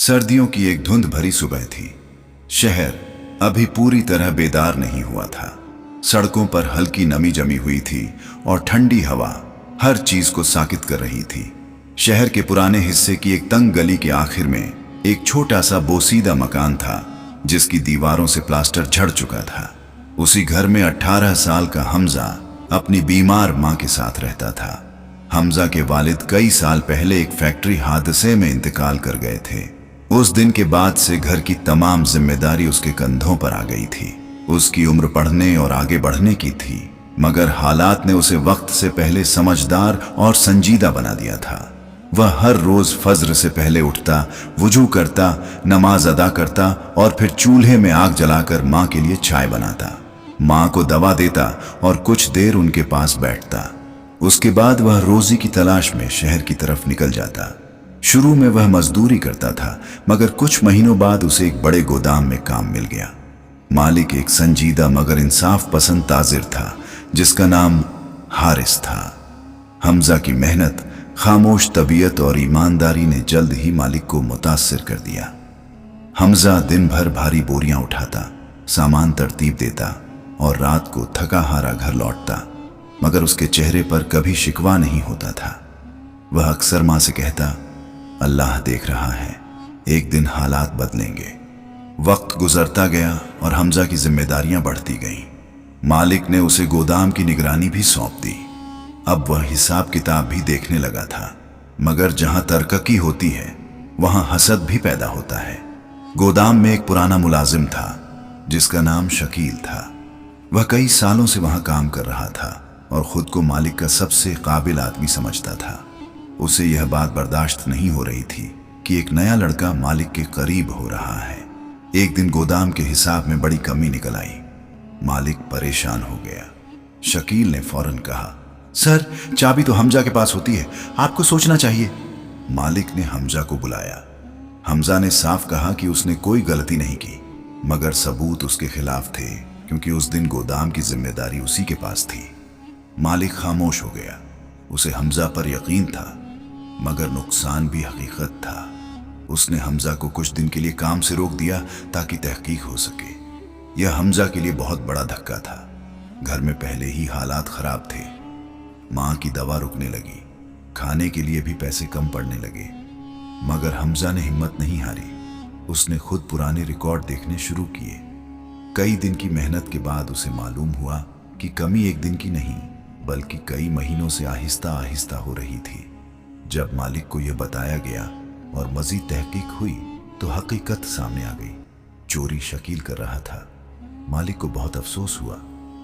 सर्दियों की एक धुंध भरी सुबह थी। शहर अभी पूरी तरह बेदार नहीं हुआ था। सड़कों पर हल्की नमी जमी हुई थी और ठंडी हवा हर चीज को साकित कर रही थी। शहर के पुराने हिस्से की एक तंग गली के आखिर में एक छोटा सा बोसीदा मकान था, जिसकी दीवारों से प्लास्टर झड़ चुका था। उसी घर में 18 साल का हमजा अपनी बीमार मां के साथ रहता था। हमजा के वालिद कई साल पहले एक फैक्ट्री हादसे में इंतकाल कर गए थे। उस दिन के बाद से घर की तमाम जिम्मेदारी उसके कंधों पर आ गई थी। उसकी उम्र पढ़ने और आगे बढ़ने की थी, मगर हालात ने उसे वक्त से पहले समझदार और संजीदा बना दिया था। वह हर रोज फज्र से पहले उठता, वुजू करता, नमाज अदा करता और फिर चूल्हे में आग जलाकर माँ के लिए चाय बनाता, माँ को दवा देता और कुछ देर उनके पास बैठता। उसके बाद वह रोजी की तलाश में शहर की तरफ निकल जाता। शुरू में वह मजदूरी करता था, मगर कुछ महीनों बाद उसे एक बड़े गोदाम में काम मिल गया। मालिक एक संजीदा मगर इंसाफ पसंद ताजिर था, जिसका नाम हारिस था। हमजा की मेहनत, खामोश तबीयत और ईमानदारी ने जल्द ही मालिक को मुतासिर कर दिया। हमजा दिन भर भारी बोरियां उठाता, सामान तरतीब देता और रात को थका हारा घर लौटता, मगर उसके चेहरे पर कभी शिकवा नहीं होता था। वह अक्सर माँ से कहता, अल्लाह देख रहा है, एक दिन हालात बदलेंगे। वक्त गुजरता गया और हमजा की जिम्मेदारियां बढ़ती गईं। मालिक ने उसे गोदाम की निगरानी भी सौंप दी। अब वह हिसाब किताब भी देखने लगा था, मगर जहां तरक्की होती है वहां हसद भी पैदा होता है। गोदाम में एक पुराना मुलाजिम था, जिसका नाम शकील था। वह कई सालों से वहां काम कर रहा था और खुद को मालिक का सबसे काबिल आदमी समझता था। उसे यह बात बर्दाश्त नहीं हो रही थी कि एक नया लड़का मालिक के करीब हो रहा है। एक दिन गोदाम के हिसाब में बड़ी कमी निकल आई। मालिक परेशान हो गया। शकील ने फौरन कहा, सर, चाबी तो हमजा के पास होती है, आपको सोचना चाहिए। मालिक ने हमजा को बुलाया। हमजा ने साफ कहा कि उसने कोई गलती नहीं की, मगर सबूत उसके खिलाफ थे, क्योंकि उस दिन गोदाम की जिम्मेदारी उसी के पास थी। मालिक खामोश हो गया। उसे हमजा पर यकीन था, मगर नुकसान भी हकीकत था। उसने हमजा को कुछ दिन के लिए काम से रोक दिया ताकि तहकीक हो सके। यह हमजा के लिए बहुत बड़ा धक्का था। घर में पहले ही हालात खराब थे। माँ की दवा रुकने लगी, खाने के लिए भी पैसे कम पड़ने लगे, मगर हमजा ने हिम्मत नहीं हारी। उसने खुद पुराने रिकॉर्ड देखने शुरू किए। कई दिन की मेहनत के बाद उसे मालूम हुआ कि कमी एक दिन की नहीं, बल्कि कई महीनों से आहिस्ता आहिस्ता हो रही थी। जब मालिक को यह बताया गया और मजीद तहकीक हुई तो हकीकत सामने आ गई। चोरी शकील कर रहा था। मालिक को बहुत अफसोस हुआ।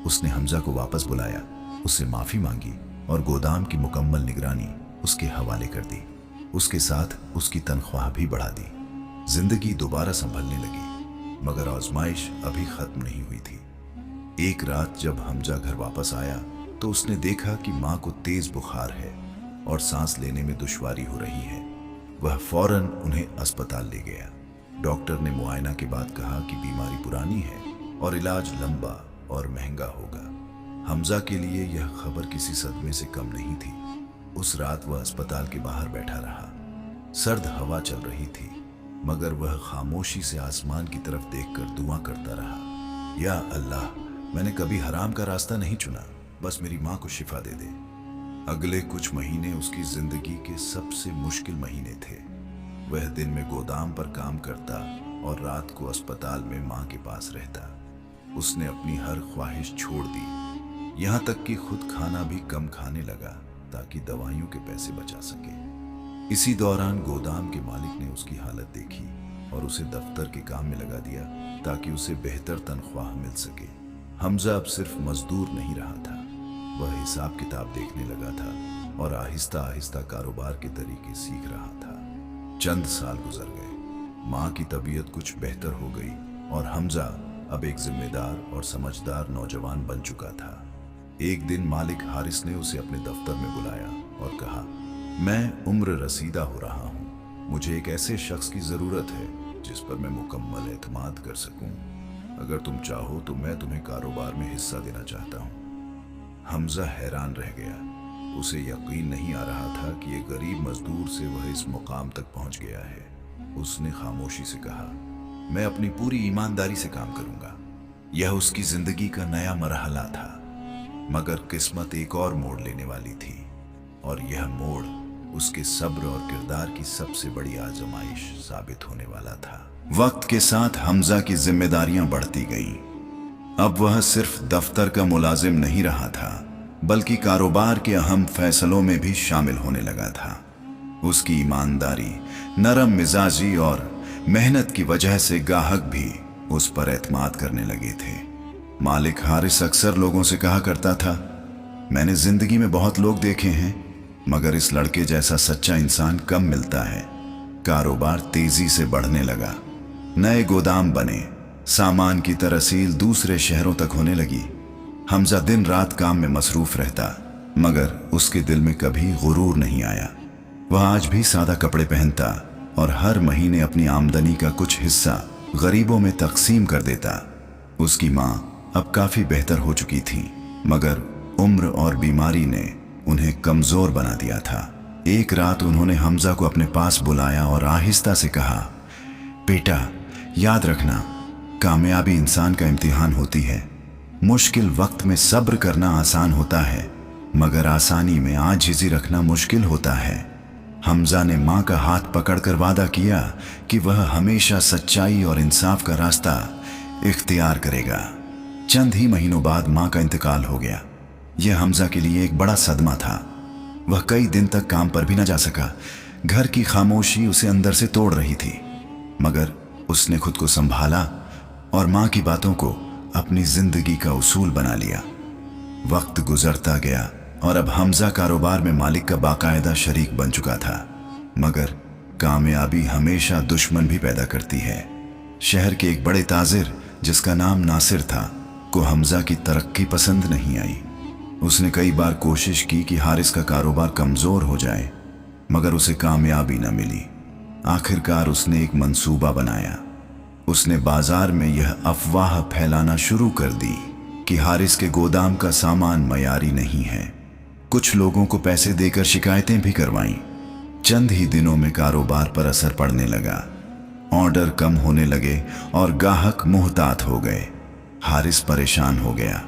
उसने हमजा को वापस बुलाया, उससे माफी मांगी और गोदाम की मुकम्मल निगरानी उसके हवाले कर दी। उसके साथ उसकी तनख्वाह भी बढ़ा दी। जिंदगी दोबारा संभलने लगी, मगर आजमाइश अभी खत्म नहीं हुई थी। एक रात जब हमजा घर वापस आया तो उसने देखा कि माँ को तेज बुखार है और सांस लेने में दुश्वारी हो रही है। वह फौरन उन्हें अस्पताल ले गया। डॉक्टर ने मुआयना के बाद कहा कि बीमारी पुरानी है और इलाज लंबा और महंगा होगा। हमजा के लिए यह खबर किसी सदमे से कम नहीं थी। उस रात वह अस्पताल के बाहर बैठा रहा। सर्द हवा चल रही थी, मगर वह खामोशी से आसमान की तरफ देखकर दुआ करता रहा, या अल्लाह, मैंने कभी हराम का रास्ता नहीं चुना, बस मेरी माँ को शिफा दे दे। अगले कुछ महीने उसकी जिंदगी के सबसे मुश्किल महीने थे। वह दिन में गोदाम पर काम करता और रात को अस्पताल में माँ के पास रहता। उसने अपनी हर ख्वाहिश छोड़ दी, यहाँ तक कि खुद खाना भी कम खाने लगा ताकि दवाइयों के पैसे बचा सके। इसी दौरान गोदाम के मालिक ने उसकी हालत देखी और उसे दफ्तर के काम में लगा दिया ताकि उसे बेहतर तनख्वाह मिल सके। हमजा अब सिर्फ मजदूर नहीं रहा था, वह हिसाब किताब देखने लगा था और आहिस्ता आहिस्ता कारोबार के तरीके सीख रहा था। चंद साल गुजर गए। माँ की तबीयत कुछ बेहतर हो गई और हमजा अब एक जिम्मेदार और समझदार नौजवान बन चुका था। एक दिन मालिक हारिस ने उसे अपने दफ्तर में बुलाया और कहा, मैं उम्र रसीदा हो रहा हूँ। मुझे एक ऐसे शख्स की जरूरत है जिस पर मैं मुकम्मल एतमाद कर सकूं। अगर तुम चाहो तो मैं तुम्हें कारोबार में हिस्सा देना चाहता हूँ। हमजा हैरान रह गया। उसे यकीन नहीं आ रहा था कि एक गरीब मजदूर से वह इस मुकाम तक पहुंच गया है। उसने खामोशी से कहा, मैं अपनी पूरी ईमानदारी से काम करूंगा। यह उसकी जिंदगी का नया मरहला था, मगर किस्मत एक और मोड़ लेने वाली थी, और यह मोड़ उसके सब्र और किरदार की सबसे बड़ी आजमाइश साबित होने वाला था। वक्त के साथ हमजा की जिम्मेदारियां बढ़ती गईं। अब वह सिर्फ दफ्तर का मुलाजिम नहीं रहा था, बल्कि कारोबार के अहम फैसलों में भी शामिल होने लगा था। उसकी ईमानदारी, नरम मिजाजी और मेहनत की वजह से गाहक भी उस पर एतमाद करने लगे थे। मालिक हारिस अक्सर लोगों से कहा करता था, मैंने जिंदगी में बहुत लोग देखे हैं, मगर इस लड़के जैसा सच्चा इंसान कम मिलता है। कारोबार तेजी से बढ़ने लगा, नए गोदाम बने, सामान की तरसील दूसरे शहरों तक होने लगी। हमजा दिन रात काम में मसरूफ रहता, मगर उसके दिल में कभी गुरूर नहीं आया। वह आज भी सादा कपड़े पहनता और हर महीने अपनी आमदनी का कुछ हिस्सा गरीबों में तकसीम कर देता। उसकी माँ अब काफी बेहतर हो चुकी थी, मगर उम्र और बीमारी ने उन्हें कमजोर बना दिया था। एक रात उन्होंने हमजा को अपने पास बुलाया और आहिस्ता से कहा, बेटा, याद रखना, कामयाबी इंसान का इम्तिहान होती है। मुश्किल वक्त में सब्र करना आसान होता है, मगर आसानी में आजिज़ी रखना मुश्किल होता है। हमजा ने माँ का हाथ पकड़कर वादा किया कि वह हमेशा सच्चाई और इंसाफ का रास्ता इख्तियार करेगा। चंद ही महीनों बाद माँ का इंतकाल हो गया। यह हमजा के लिए एक बड़ा सदमा था। वह कई दिन तक काम पर भी न जा सका। घर की खामोशी उसे अंदर से तोड़ रही थी, मगर उसने खुद को संभाला और माँ की बातों को अपनी जिंदगी का उसूल बना लिया। वक्त गुजरता गया और अब हमजा कारोबार में मालिक का बाकायदा शरीक बन चुका था, मगर कामयाबी हमेशा दुश्मन भी पैदा करती है। शहर के एक बड़े ताजिर, जिसका नाम नासिर था, को हमजा की तरक्की पसंद नहीं आई। उसने कई बार कोशिश की कि हारिस का कारोबार कमजोर हो जाए, मगर उसे कामयाबी न मिली। आखिरकार उसने एक मंसूबा बनाया। उसने बाजार में यह अफवाह फैलाना शुरू कर दी कि हारिस के गोदाम का सामान मयारी नहीं है। कुछ लोगों को पैसे देकर शिकायतें भी करवाईं। चंद ही दिनों में कारोबार पर असर पड़ने लगा। ऑर्डर कम होने लगे और गाहक मुहतात हो गए। हारिस परेशान हो गया,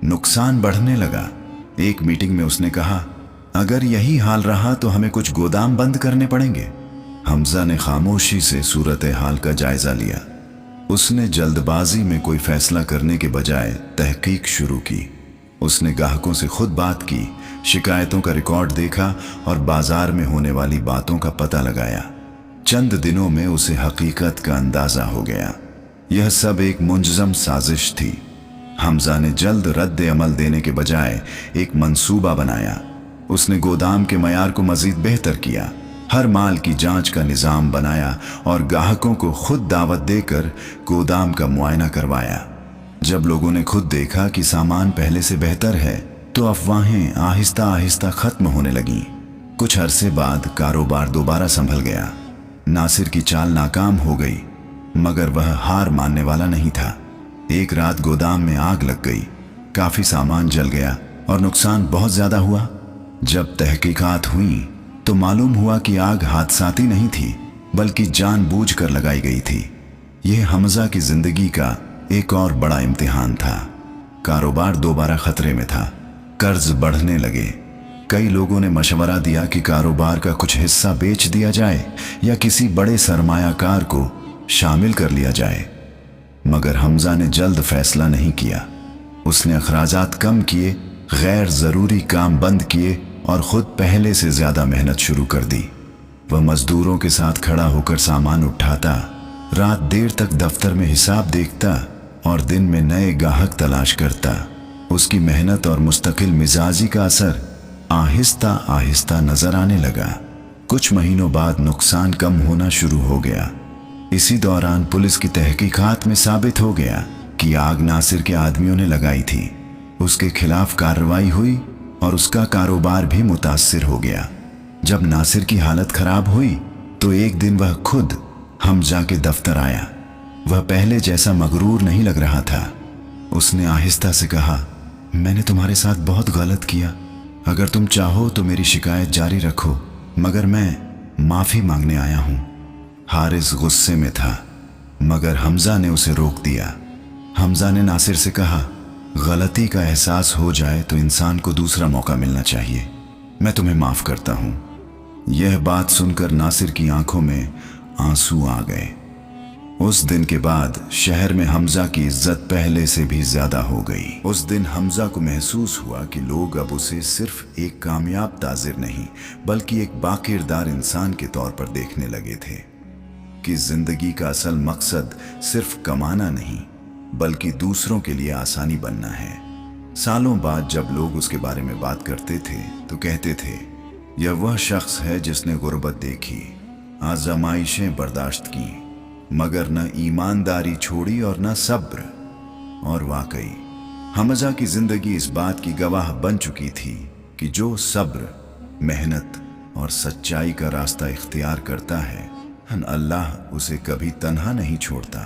नुकसान बढ़ने लगा। एक मीटिंग में उसने कहा, अगर यही हाल रहा तो हमें कुछ गोदाम बंद करने पड़ेंगे। हमजा ने खामोशी से सूरत हाल का जायजा लिया। उसने जल्दबाजी में कोई फैसला करने के बजाय तहकीक शुरू की। उसने ग्राहकों से खुद बात की, शिकायतों का रिकॉर्ड देखा और बाजार में होने वाली बातों का पता लगाया। चंद दिनों में उसे हकीकत का अंदाजा हो गया। यह सब एक मुंजज़म साजिश थी। हमजा ने जल्द रद्द अमल देने के बजाय एक मंसूबा बनाया। उसने गोदाम के मयार को मजीद बेहतर किया, हर माल की जांच का निज़ाम बनाया और ग्राहकों को खुद दावत देकर गोदाम का मुआयना करवाया। जब लोगों ने खुद देखा कि सामान पहले से बेहतर है, तो अफवाहें आहिस्ता आहिस्ता खत्म होने लगीं। कुछ अरसे बाद कारोबार दोबारा संभल गया। नासिर की चाल नाकाम हो गई, मगर वह हार मानने वाला नहीं था। एक रात गोदाम में आग लग गई, काफी सामान जल गया और नुकसान बहुत ज्यादा हुआ। जब तहकीकात हुई तो मालूम हुआ कि आग हादसाती नहीं थी, बल्कि जानबूझकर लगाई गई थी। यह हमजा की जिंदगी का एक और बड़ा इम्तिहान था। कारोबार दोबारा खतरे में था, कर्ज बढ़ने लगे। कई लोगों ने मशवरा दिया कि कारोबार का कुछ हिस्सा बेच दिया जाए या किसी बड़े सरमायाकार को शामिल कर लिया जाए, मगर हमजा ने जल्द फैसला नहीं किया। उसने अखराजात कम किए, गैर जरूरी काम बंद किए और खुद पहले से ज्यादा मेहनत शुरू कर दी। वह मजदूरों के साथ खड़ा होकर सामान उठाता, रात देर तक दफ्तर में हिसाब देखता और दिन में नए गाहक तलाश करता। उसकी मेहनत और मुस्तकिल मिजाजी का असर आहिस्ता आहिस्ता नजर आने लगा। कुछ महीनों बाद नुकसान कम होना शुरू हो गया। इसी दौरान पुलिस की तहकीकात में साबित हो गया कि आग नासिर के आदमियों ने लगाई थी। उसके खिलाफ कार्रवाई हुई और उसका कारोबार भी मुतासिर हो गया। जब नासिर की हालत खराब हुई तो एक दिन वह खुद हमजा के दफ्तर आया। वह पहले जैसा मगरूर नहीं लग रहा था। उसने आहिस्ता से कहा, मैंने तुम्हारे साथ बहुत गलत किया। अगर तुम चाहो तो मेरी शिकायत जारी रखो, मगर मैं माफी मांगने आया हूं। हारिस गुस्से में था, मगर हमजा ने उसे रोक दिया। हमजा ने नासिर से कहा, गलती का एहसास हो जाए तो इंसान को दूसरा मौका मिलना चाहिए। मैं तुम्हें माफ करता हूं। यह बात सुनकर नासिर की आंखों में आंसू आ गए। उस दिन के बाद शहर में हमजा की इज्जत पहले से भी ज्यादा हो गई। उस दिन हमजा को महसूस हुआ कि लोग अब उसे सिर्फ एक कामयाब ताजिर नहीं, बल्कि एक बाकिरदार इंसान के तौर पर देखने लगे थे, कि जिंदगी का असल मकसद सिर्फ कमाना नहीं, बल्कि दूसरों के लिए आसानी बनना है। सालों बाद जब लोग उसके बारे में बात करते थे तो कहते थे, यह वह शख्स है जिसने गुर्बत देखी, आजमाइशें बर्दाश्त की, मगर न ईमानदारी छोड़ी और न सब्र। और वाकई हमजा की जिंदगी इस बात की गवाह बन चुकी थी कि जो सब्र, मेहनत और सच्चाई का रास्ता इख्तियार करता है, अल्लाह उसे कभी तन्हा नहीं छोड़ता।